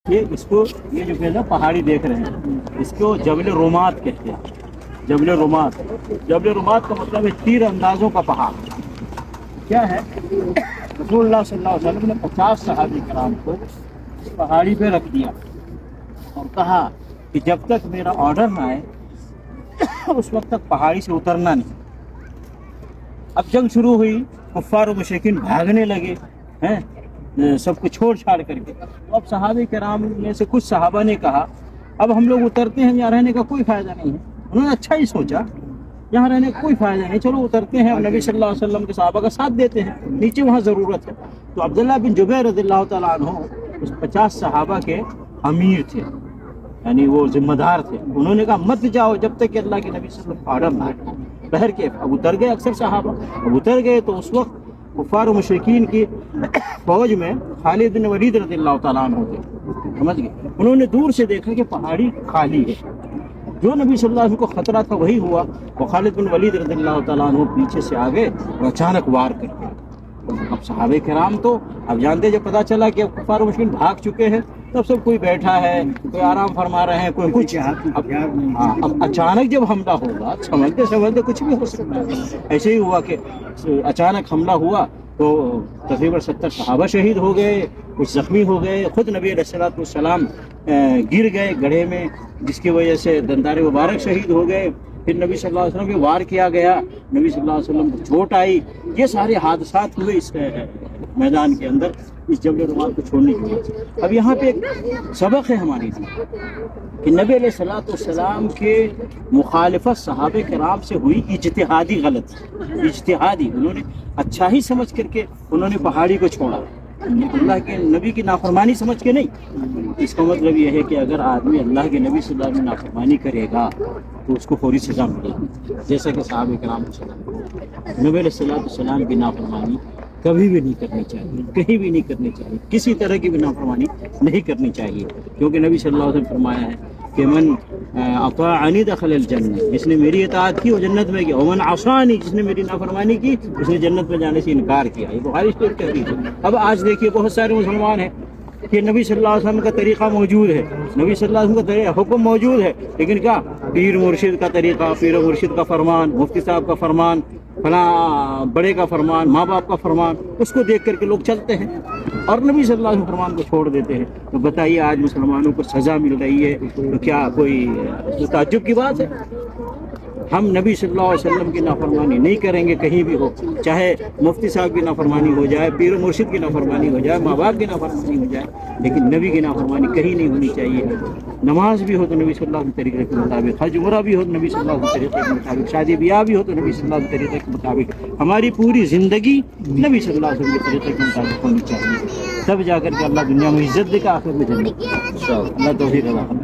یہ جو کہ نا پہاڑی دیکھ رہے ہیں اس کو جبل رومات کہتے ہیں. جبل رومات کا مطلب ہے تیر اندازوں کا پہاڑ. کیا ہے؟ رسول اللہ صلی اللہ علیہ وسلم نے 50 صحابہ کرام کو اس پہاڑی پہ رکھ دیا اور کہا کہ جب تک میرا آرڈر نہ آئے اس وقت تک پہاڑی سے اترنا نہیں. اب جنگ شروع ہوئی، کفار و مشرکین بھاگنے لگے ہیں سب کو چھوڑ چھاڑ کر کے. اب صحابہ کرام میں سے کچھ صحابہ نے کہا اب ہم لوگ اترتے ہیں، یہاں رہنے کا کوئی فائدہ نہیں ہے. انہوں نے اچھا ہی سوچا، یہاں رہنے کا کوئی فائدہ نہیں، چلو اترتے ہیں اور نبی صلی اللہ علیہ وسلم کے صحابہ کا ساتھ دیتے ہیں، نیچے وہاں ضرورت ہے. تو عبداللہ بن جبیر رضی اللہ تعالیٰ عنہ اس 50 صحابہ کے امیر تھے، یعنی وہ ذمہ دار تھے. انہوں نے کہا مت جاؤ جب تک کہ اللہ کے نبی صلی اللہ علیہ وسلم آرڈر نہ آئے. بہر کے اب اتر گئے اکثر صحابہ. اب اتر گئے تو اس وقت کفار و مشرکین کی فوج میں خالد بن ولید رضی اللہ تعالیٰ عنہ تھے. سمجھ گئے؟ انہوں نے دور سے دیکھا کہ پہاڑی خالی ہے. جو نبی صلی اللہ علیہ وسلم کو خطرہ تھا وہی ہوا. وہ خالد بن ولید رضی اللہ تعالیٰ عنہ پیچھے سے آگے اور اچانک وار کر کے. اب صحابہ کرام تو اب جانتے جب پتہ چلا کہ اب کفار و مشرکین بھاگ چکے ہیں تب سب کوئی بیٹھا ہے، کوئی آرام فرما رہے ہیں، کوئی کچھ. اب اچانک جب حملہ ہوگا سمجھتے کچھ بھی ہو سکتا ہے. ایسے ہی ہوا کہ اچانک حملہ ہوا تو تقریباً 70 صحابہ شہید ہو گئے، کچھ زخمی ہو گئے. خود نبی علیہ السلام گر گئے گڑھے میں جس کی وجہ سے دندار مبارک شہید ہو گئے. پھر نبی صلی اللہ علیہ وسلم پہ وار کیا گیا، نبی صلی اللہ علیہ وسلم کو چوٹ آئی. یہ سارے حادثات ہوئے اس میدان کے اندر اس جبل رومات کو چھوڑنے کی وجہ سے. اب یہاں پہ ایک سبق ہے ہماری لیے کہ نبی علیہ السلام کے مخالفت صحابہ کرام سے ہوئی اجتہادی غلط، اجتہادی. انہوں نے اچھا ہی سمجھ کر کے انہوں نے پہاڑی کو چھوڑا، اللہ کے نبی کی نافرمانی سمجھ کے نہیں. اس کا مطلب یہ ہے کہ اگر آدمی اللہ کے نبی صلی اللہ علیہ وسلم نافرمانی کرے گا تو اس کو فوری سزا ملے گی، جیسا کہ صحابہ کرام کو سزا ملی. نبی علیہ السلام کی نافرمانی کبھی بھی نہیں کرنی چاہیے، کہیں بھی نہیں کرنی چاہیے، کسی طرح کی بھی نافرمانی نہیں کرنی چاہیے. کیونکہ نبی صلی اللہ علیہ وسلم فرمایا ہے کہ من اطاعنی دخل الجنہ، جس نے میری اطاعت کی وہ جنت میں گیا. ومن عصانی، جس نے میری نافرمانی کی اس نے جنت میں جانے سے انکار کیا. یہ بخاری شریف کی حدیث ہے. اب آج دیکھیے بہت سارے مسلمان ہیں کہ نبی صلی اللہ علیہ وسلم کا طریقہ موجود ہے، نبی صلی اللہ علیہ وسلم کا حکم موجود ہے، لیکن کیا پیر مرشد کا طریقہ، پیر مرشد کا فرمان، مفتی صاحب کا فرمان، فلاں بڑے کا فرمان، ماں باپ کا فرمان، اس کو دیکھ کر کے لوگ چلتے ہیں اور نبی صلی اللہ علیہ وسلم فرمان کو چھوڑ دیتے ہیں. تو بتائیے آج مسلمانوں کو سزا مل رہی ہے تو کیا کوئی تعجب کی بات ہے؟ ہم نبی صلی اللہ علیہ وسلم کی نافرمانی نہیں کریں گے کہیں بھی ہو، چاہے مفتی صاحب کی نافرمانی ہو جائے، پیر و مرشد کی نافرمانی ہو جائے، ماں باپ کی نافرمانی ہو جائے، لیکن نبی کی نافرمانی کہیں نہیں ہونی چاہیے. نماز بھی ہو تو نبی صلی اللہ علیہ وسلم طریقے کے مطابق، حج عمرہ بھی ہو تو نبی صلی اللہ علیہ وسلم طریقے کے مطابق، شادی بیاہ بھی ہو تو نبی صلی اللہ علیہ وسلم طریقے کے مطابق. ہماری پوری زندگی نبی صلی اللہ علیہ وسلم کے طریقے کے مطابق ہونی چاہیے، تب جا کر کے اللہ دنیا میں عزت دے گا، آخرت میں جنت. اللہ توفیق عطا فرمائے.